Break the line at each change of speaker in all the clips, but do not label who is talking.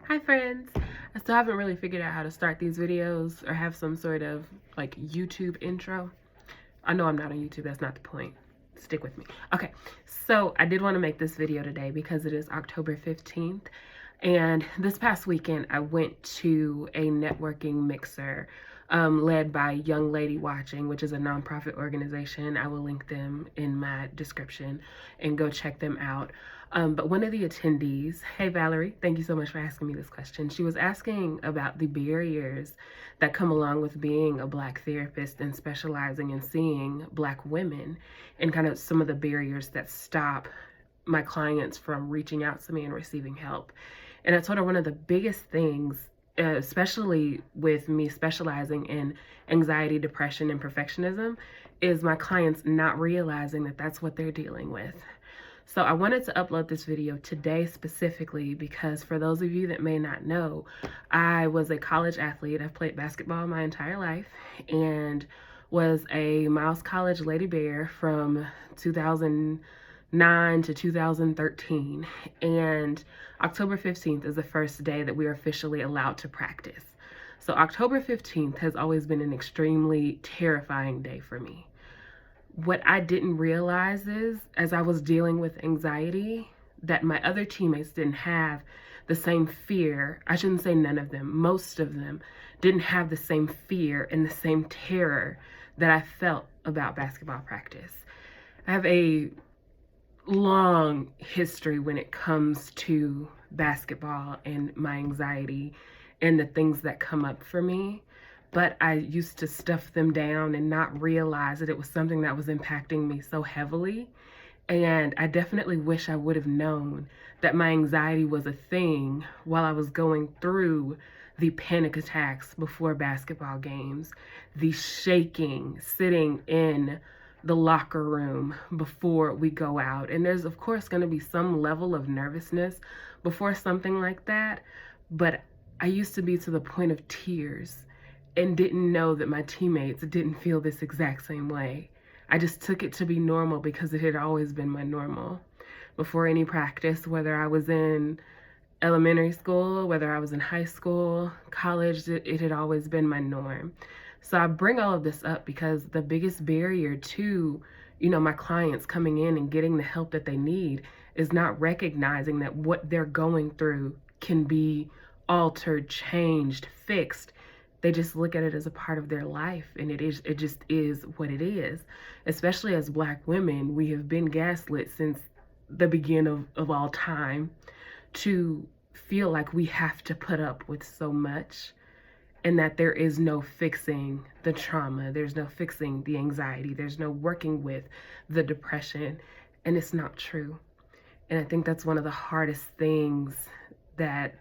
Hi friends! I still haven't really figured out how to start these videos or have some sort of like YouTube intro. I know I'm not on YouTube, that's not the point. Stick with me. Okay, so I did want to make this video today because it is October 15th. And this past weekend, I went to a networking mixer led by Young Lady Watching, which is a nonprofit organization. I will link them in my description and go check them out. But one of the attendees, hey Valerie, thank you so much for asking me this question. She was asking about the barriers that come along with being a Black therapist and specializing in seeing Black women, and kind of some of the barriers that stop my clients from reaching out to me and receiving help. And I told her one of the biggest things, especially with me specializing in anxiety, depression, and perfectionism, is my clients not realizing that that's what they're dealing with. So I wanted to upload this video today specifically because for those of you that may not know, I was a college athlete. I've played basketball my entire life and was a Miles College Lady Bear from 2009 to 2013. And October 15th is the first day that we are officially allowed to practice. So October 15th has always been an extremely terrifying day for me. What I didn't realize is, as I was dealing with anxiety, that my other teammates didn't have the same fear. I shouldn't say none of them. Most of them didn't have the same fear and the same terror that I felt about basketball practice. I have a long history when it comes to basketball and my anxiety and the things that come up for me. But I used to stuff them down and not realize that it was something that was impacting me so heavily. And I definitely wish I would have known that my anxiety was a thing while I was going through the panic attacks before basketball games, the shaking, sitting in the locker room before we go out. And there's of course going to be some level of nervousness before something like that. But I used to be to the point of tears and didn't know that my teammates didn't feel this exact same way. I just took it to be normal because it had always been my normal. Before any practice, whether I was in elementary school, whether I was in high school, college, it had always been my norm. So I bring all of this up because the biggest barrier to, my clients coming in and getting the help that they need is not recognizing that what they're going through can be altered, changed, fixed. They just look at it as a part of their life, and it just is what it is. Especially as Black women, we have been gaslit since the beginning of all time to feel like we have to put up with so much, and that there is no fixing the trauma, there's no fixing the anxiety, there's no working with the depression, and it's not true. And I think that's one of the hardest things that,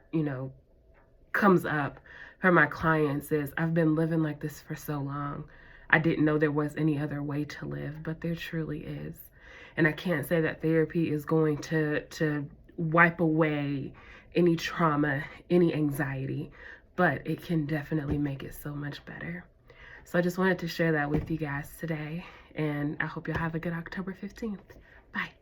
comes up for my clients is, I've been living like this for so long. I didn't know there was any other way to live, but there truly is. And I can't say that therapy is going to wipe away any trauma, any anxiety, but it can definitely make it so much better. So I just wanted to share that with you guys today, and I hope you'll have a good October 15th. Bye.